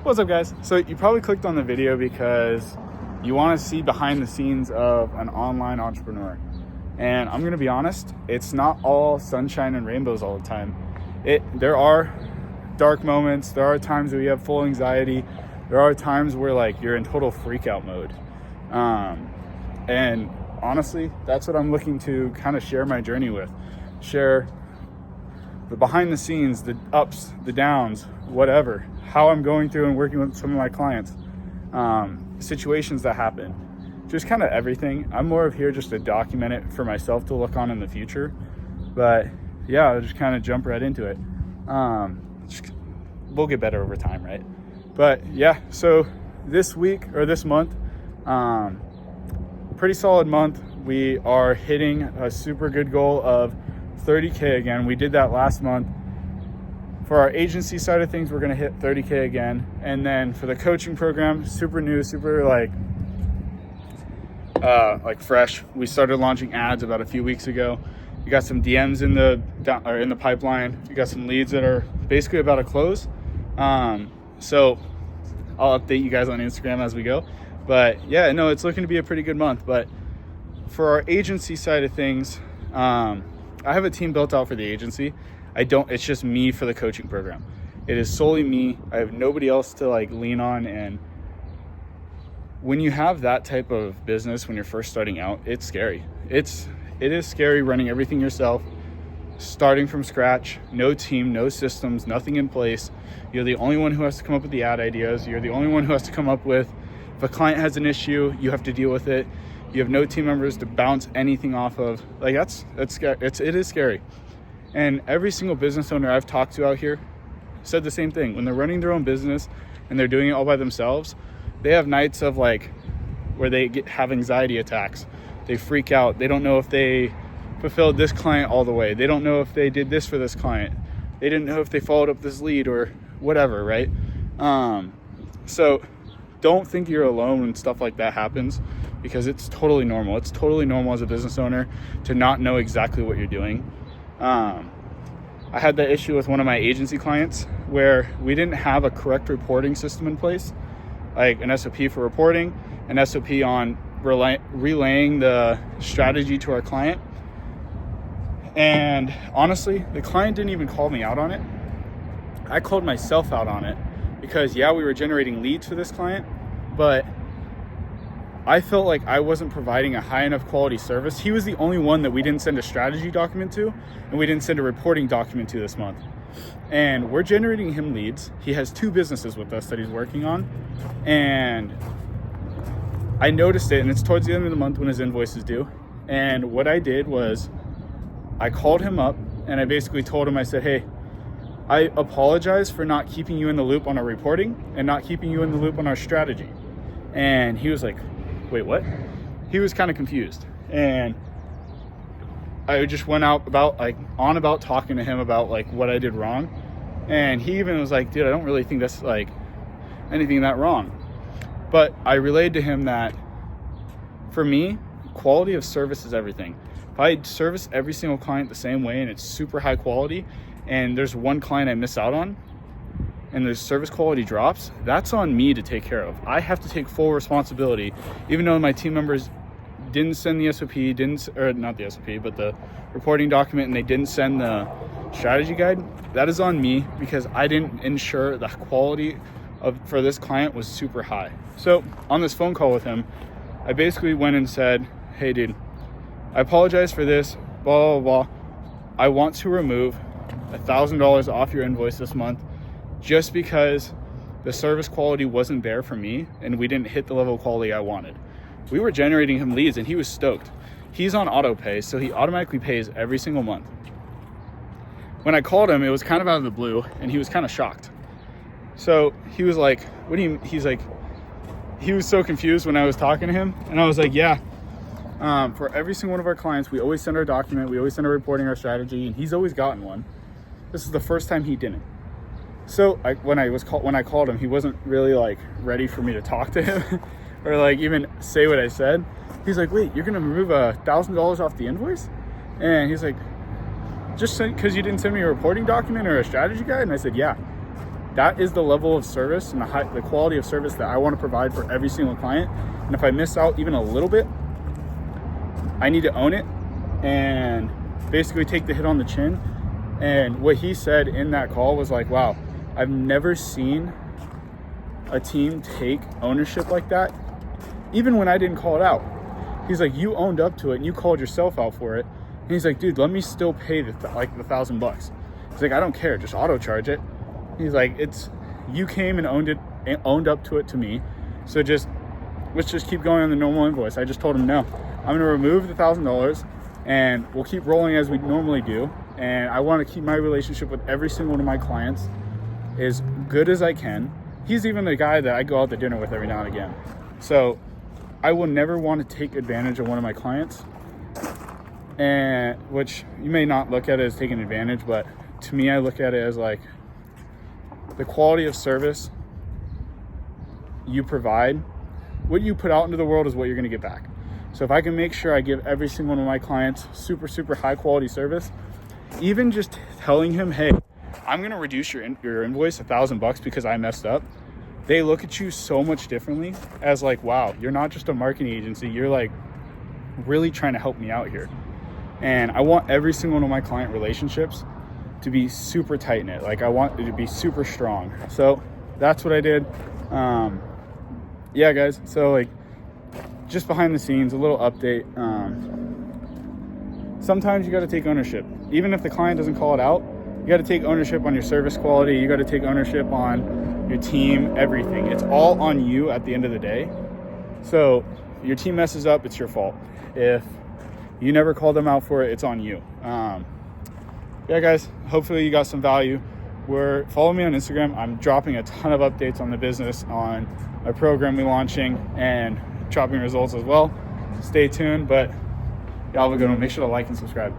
What's up, guys? So you probably clicked on the video because you want to see behind the scenes of an online entrepreneur. And I'm going to be honest, it's not all sunshine and rainbows all the time. There are dark moments. There are times where you have full anxiety. There are times where like you're in total freak out mode. And honestly, that's what I'm looking to kind of share my journey with. Share the behind the scenes, the ups, the downs, whatever, how I'm going through and working with some of my clients, situations that happen, just kind of everything. I'm more of here just to document it for myself to look on in the future. But yeah, I'll just kind of jump right into it. We'll get better over time, right? But yeah, so this week or this month, pretty solid month. We are hitting a super good goal of 30K again. We did that last month. For our agency side of things, we're going to hit 30K again. And then for the coaching program, super new, super like fresh. We started launching ads about a few weeks ago. We got some DMs in the pipeline. We got some leads that are basically about to close. So I'll update you guys on Instagram as we go. But yeah, no, it's looking to be a pretty good month. But for our agency side of things, I have a team built out for the agency. It's just me for the coaching program. It is solely me. I have nobody else to like lean on. And when you have that type of business, when you're first starting out, it's scary. It is scary running everything yourself, starting from scratch, no team, no systems, nothing in place. You're the only one who has to come up with the ad ideas. You're the only one who has to come up with, if a client has an issue, you have to deal with it. You have no team members to bounce anything off of. Like that's scary. It is scary. And every single business owner I've talked to out here said the same thing. When they're running their own business and they're doing it all by themselves, they have nights of like where they have anxiety attacks. They freak out. They don't know if they fulfilled this client all the way. They don't know if they did this for this client. They didn't know if they followed up this lead or whatever, right? So don't think you're alone when stuff like that happens, because it's totally normal. It's totally normal as a business owner to not know exactly what you're doing. I had that issue with one of my agency clients where we didn't have a correct reporting system in place, like an SOP for reporting, an SOP on relaying the strategy to our client. And honestly, the client didn't even call me out on it. I called myself out on it because we were generating leads for this client, but I felt like I wasn't providing a high enough quality service. He was the only one that we didn't send a strategy document to, and we didn't send a reporting document to this month. And we're generating him leads. He has 2 businesses with us that he's working on. And I noticed it, and it's towards the end of the month when his invoice is due. And what I did was I called him up and I basically told him, I said, hey, I apologize for not keeping you in the loop on our reporting and not keeping you in the loop on our strategy. And he was like, wait, what? He was kind of confused. And I just went out about talking to him about like what I did wrong. And he even was like, dude, I don't really think that's like anything that wrong. But I relayed to him that for me, quality of service is everything. If I service every single client the same way and it's super high quality, and there's one client I miss out on and the service quality drops, that's on me to take care of. I have to take full responsibility, even though my team members didn't send the SOP, not the SOP, but the reporting document, and they didn't send the strategy guide. That is on me because I didn't ensure the quality for this client was super high. So on this phone call with him, I basically went and said, hey dude, I apologize for this, blah, blah, blah. I want to remove $1,000 off your invoice this month just because the service quality wasn't there for me and we didn't hit the level of quality I wanted. We were generating him leads and he was stoked. He's on auto pay, so he automatically pays every single month. When I called him, it was kind of out of the blue and he was kind of shocked. So he was like, what do you, he's like, he was so confused when I was talking to him. And I was like, yeah, for every single one of our clients, we always send our document, we always send our reporting, our strategy, and he's always gotten one. This is the first time he didn't. So when I called him, he wasn't really like ready for me to talk to him or like even say what I said. He's like, wait, you're gonna remove $1,000 off the invoice? And he's like, just because you didn't send me a reporting document or a strategy guide? And I said, yeah. that is the level of service and the quality of service that I want to provide for every single client. And if I miss out even a little bit, I need to own it and basically take the hit on the chin. And what he said in that call was like, wow, I've never seen a team take ownership like that, even when I didn't call it out. He's like, you owned up to it and you called yourself out for it. And he's like, dude, let me still pay the $1,000. He's like, I don't care, just auto charge it. He's like, you came and owned up to it to me. So let's just keep going on the normal invoice. I just told him, no, I'm gonna remove the $1,000 and we'll keep rolling as we normally do. And I want to keep my relationship with every single one of my clients as good as I can. He's even the guy that I go out to dinner with every now and again. So I will never want to take advantage of one of my clients, and which you may not look at it as taking advantage, but to me, I look at it as like the quality of service you provide, what you put out into the world is what you're going to get back. So if I can make sure I give every single one of my clients super, super high quality service, even just telling him, hey, I'm going to reduce your invoice $1,000 because I messed up. They look at you so much differently as like, wow, you're not just a marketing agency. You're like really trying to help me out here. And I want every single one of my client relationships to be super tight knit. Like I want it to be super strong. So that's what I did. Yeah, guys. So like just behind the scenes, a little update. Sometimes you got to take ownership. Even if the client doesn't call it out, you got to take ownership on your service quality. You got to take ownership on your team, everything. It's all on you at the end of the day. So your team messes up, it's your fault. If you never call them out for it, it's on you. Yeah, guys, hopefully you got some value. Follow me on Instagram. I'm dropping a ton of updates on the business, on my program we're launching, and dropping results as well. Stay tuned, but y'all have a good one. Make sure to like and subscribe.